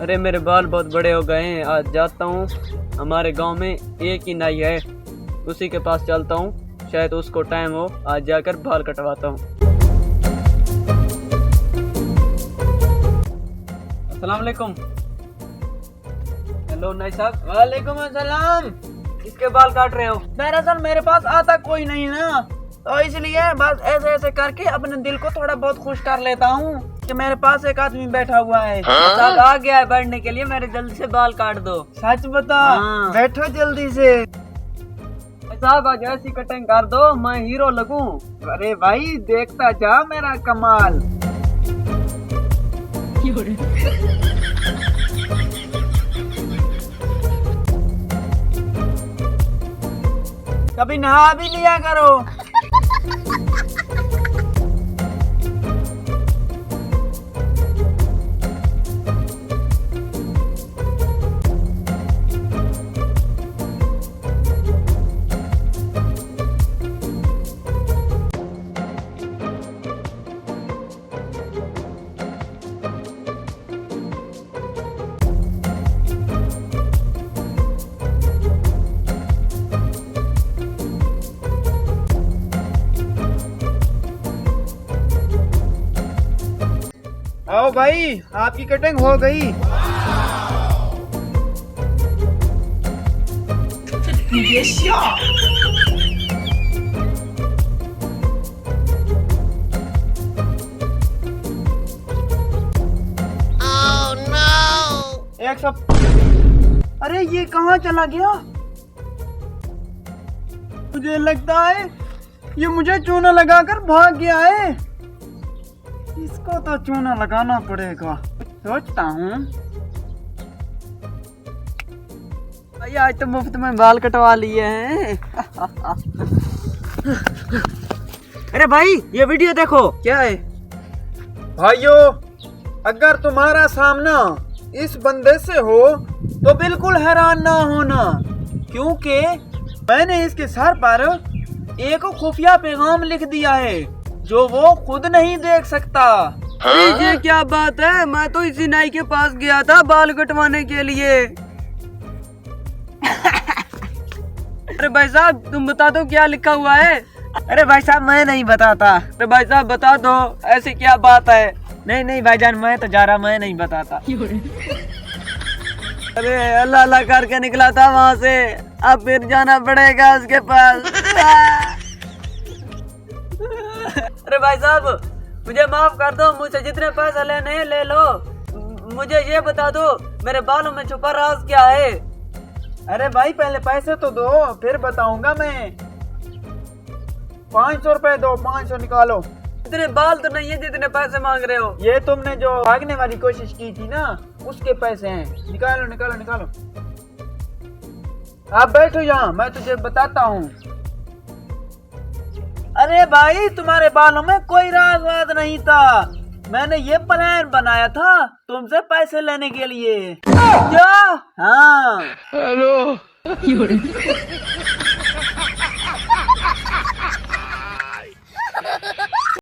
अरे मेरे बाल बहुत बड़े हो गए हैं, आज जाता हूँ। हमारे गांव में एक ही नाई है, उसी के पास चलता हूँ, शायद उसको टाइम हो, आज जाकर बाल कटवाता हूँ। अस्सलाम वालेकुम। हेलो नाई साहब। वालेकुम अस्सलाम। किसके बाल काट रहे हो? दरअसल मेरे पास आता कोई नहीं ना, तो इसलिए बस ऐसे ऐसे करके अपने दिल को थोड़ा बहुत खुश कर लेता हूँ कि मेरे पास एक आदमी बैठा हुआ है। साहब आ गया है बैठने के लिए, मेरे जल्दी से बाल काट दो। सच बता। हाँ। बैठो जल्दी से। साहब आज ऐसी कटिंग कर दो, मैं हीरो लगूं। अरे भाई देखता जा मेरा कमाल। कभी नहा भी लिया करो। आओ भाई, आपकी कटिंग हो गई। एक सब। अरे ये कहाँ चला गया? मुझे लगता है ये मुझे चूना लगाकर भाग गया है। इसको तो चूना लगाना पड़ेगा, सोचता हूँ। भाई आज तो मुफ्त में बाल कटवा लिए हैं। अरे भाई ये वीडियो देखो। क्या है भाइयों, अगर तुम्हारा सामना इस बंदे से हो तो बिल्कुल हैरान ना होना, क्योंकि मैंने इसके सर पर एक खुफिया पैगाम लिख दिया है जो वो खुद नहीं देख सकता। ये क्या बात है, मैं तो इसी नाई के पास गया था बाल कटवाने के लिए। अरे भाई साहब तुम बता दो क्या लिखा हुआ है। अरे भाई साहब मैं नहीं बताता। अरे भाई साहब बता दो, ऐसी क्या बात है। नहीं नहीं भाईजान, मैं तो जा रहा, मैं नहीं बताता। अरे अल्लाह अल्लाह करके निकला था वहाँ से, अब फिर जाना पड़ेगा उसके पास। अरे भाई साहब मुझे माफ कर दो, मुझसे जितने पैसे लेने हैं ले लो। मुझे ये बता दो मेरे बालों में छुपा राज क्या है। अरे भाई पहले पैसे तो दो, फिर बताऊंगा मैं। 500 रुपए दो, 500 निकालो। इतने बाल तो नहीं है जितने पैसे मांग रहे हो। ये तुमने जो भागने वाली कोशिश की थी ना, उसके पैसे हैं। निकालो निकालो निकालो। आप बैठो यहाँ, मैं तुझे बताता हूँ। अरे भाई तुम्हारे बालों में कोई राज वाद नहीं था, मैंने ये प्लान बनाया था तुमसे पैसे लेने के लिए। क्या? हाँ। हेलो।